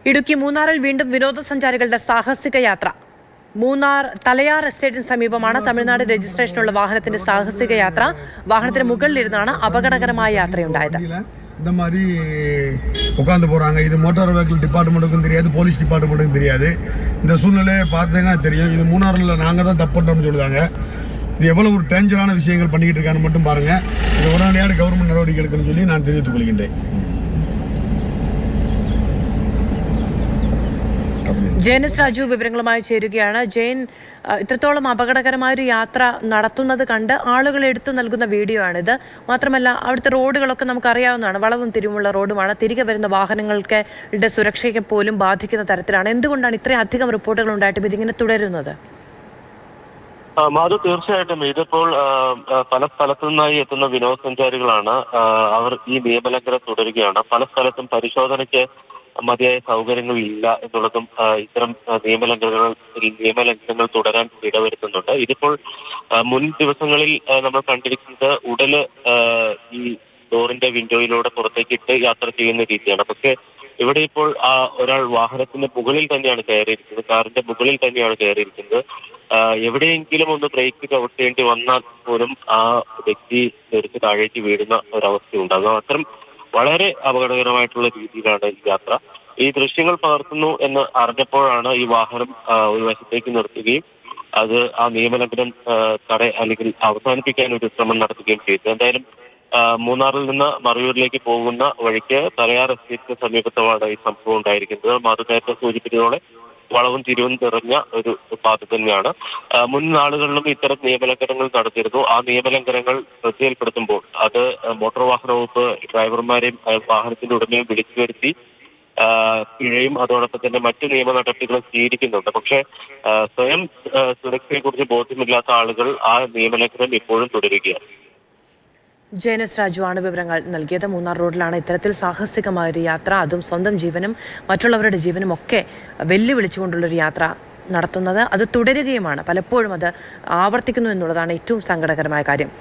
ഇടുക്കി മൂന്നാറിൽ വീണ്ടും വിനോദസഞ്ചാരികളുടെ സാഹസിക യാത്ര. മൂന്നാർ തലയാർ എസ്റ്റേറ്റിന് സമീപമാണ് തമിഴ്നാട് രജിസ്ട്രേഷനുള്ള വാഹനത്തിന്റെ സാഹസിക യാത്ര. വാഹനത്തിന് മുകളിലിരുന്നാണ് അപകടകരമായ യാത്രയുണ്ടായത്. இந்த மாதிரி உட்காந்து போகிறாங்க. இது மோட்டார் வெஹிக்கிள் டிபார்ட்மெண்ட்டுக்கும் தெரியாது, போலீஸ் டிபார்ட்மெண்ட்டுக்கும் தெரியாது. இந்த சூழ்நிலையை பார்த்தீங்கன்னா தெரியும். இது மூணாறில் நாங்கள் தான் தப்பு பண்ணுறோம்னு சொல்லுவாங்க. இது எவ்வளோ ஒரு டேஞ்சரான விஷயங்கள் பண்ணிக்கிட்டு இருக்கான்னு மட்டும் பாருங்கள். இது உடனடியாக கவர்மெண்ட் நடவடிக்கை எடுக்கணும்னு சொல்லி நான் தெரிவித்துக் கொள்கின்றேன். ജയനസ് രാജു വിവരങ്ങളുമായി ചേരുകയാണ്. ജയൻ, ഇത്രത്തോളം അപകടകരമായ ഒരു യാത്ര നടത്തുന്നത് കണ്ട് ആളുകൾ എടുത്തു നൽകുന്ന വീഡിയോ ആണിത്. മാത്രമല്ല, അവിടുത്തെ റോഡുകളൊക്കെ നമുക്കറിയാവുന്നതാണ്, വളവും തിരിവുമുള്ള റോഡുമാണ്. തിരികെ വരുന്ന വാഹനങ്ങൾക്ക് സുരക്ഷയ്ക്ക് പോലും ബാധിക്കുന്ന തരത്തിലാണ്. എന്തുകൊണ്ടാണ് ഇത്രയും അധികം റിപ്പോർട്ടുകൾ ഉണ്ടായിട്ടും ഇതിങ്ങനെ തുടരുന്നത്? മാധു, തീർച്ചയായിട്ടും ഇതിപ്പോൾ പല സ്ഥലത്തു നിന്നായി എത്തുന്ന വിനോദസഞ്ചാരികളാണ്. അവർ ഈ നിയമലംഘനം തുടരുകയാണ്. പല സ്ഥലത്തും പരിശോധനയ്ക്ക് മതിയായ സൗകര്യങ്ങൾ ഇല്ല എന്നുള്ളതും ഇത്തരം നിയമലംഘനങ്ങൾ തുടരാൻ ഇടവരുത്തുന്നുണ്ട്. ഇതിപ്പോൾ മുൻ ദിവസങ്ങളിൽ നമ്മൾ കണ്ടിരിക്കുന്നത് ഉടല് ഈ ഡോറിന്റെ വിൻഡോയിലൂടെ പുറത്തേക്കിട്ട് യാത്ര ചെയ്യുന്ന രീതിയാണ്. പക്ഷേ ഇവിടെ ഇപ്പോൾ ഒരാൾ വാഹനത്തിന്റെ മുകളിൽ തന്നെയാണ് കയറിയിരിക്കുന്നത്, കാറിന്റെ മുകളിൽ തന്നെയാണ് കയറിയിരിക്കുന്നത്. എവിടെയെങ്കിലും ഒന്ന് ബ്രേക്ക് ചവിട്ടേണ്ടി വന്നാൽ പോലും ആ വ്യക്തി തെറിച്ച് താഴേക്ക് വീഴുന്ന ഒരവസ്ഥ ഉണ്ടാകും. അത്തരം വളരെ അപകടകരമായിട്ടുള്ള രീതിയിലാണ് ഈ യാത്ര. ഈ ദൃശ്യങ്ങൾ പകർത്തുന്നു എന്ന് അറിഞ്ഞപ്പോഴാണ് ഈ വാഹനം ഒരു വശത്തേക്ക് നിർത്തുകയും അത് ആ നിയമലംഘനം അല്ലെങ്കിൽ അവസാനിപ്പിക്കാൻ ഒരു ശ്രമം നടത്തുകയും ചെയ്തു. എന്തായാലും മൂന്നാറിൽ നിന്ന് മറയൂരിലേക്ക് പോകുന്ന വഴിക്ക് തലയാർ എസ്റ്റേറ്റിന് സമീപത്തുമാണ് ഈ സംഭവം ഉണ്ടായിരിക്കുന്നത്. മാധു നേരത്തെ സൂചിപ്പിച്ചതോടെ വളവും തിരിവും നിറഞ്ഞ ഒരു പാത തന്നെയാണ്. മുൻ നാളുകളിലും ഇത്തരം നിയമലംഘനങ്ങൾ നടത്തിയിരുന്നു. ആ നിയമലംഘനങ്ങൾ ശ്രദ്ധയിൽപ്പെടുത്തുമ്പോൾ അത് മോട്ടോർ വാഹന വകുപ്പ് ഡ്രൈവർമാരെയും വാഹനത്തിന്റെ ഉടമയും വിളിച്ചു വരുത്തി പിഴയും അതോടൊപ്പം തന്നെ മറ്റു നിയമ നടപടികളും സ്വീകരിക്കുന്നുണ്ട്. പക്ഷേ സ്വയം സുരക്ഷയെക്കുറിച്ച് ബോധ്യമില്ലാത്ത ആളുകൾ ആ നിയമലംഘനം ഇപ്പോഴും തുടരുകയാണ്. ജയനസ് രാജു ആണ് വിവരങ്ങൾ നൽകിയത്. മൂന്നാർ റോഡിലാണ് ഇത്തരത്തിൽ സാഹസികമായൊരു യാത്ര, അതും സ്വന്തം ജീവനും മറ്റുള്ളവരുടെ ജീവനും ഒക്കെ വെല്ലുവിളിച്ചുകൊണ്ടുള്ളൊരു യാത്ര നടത്തുന്നത്. അത് തുടരുകയുമാണ്, പലപ്പോഴും അത് ആവർത്തിക്കുന്നു എന്നുള്ളതാണ് ഏറ്റവും സങ്കടകരമായ കാര്യം.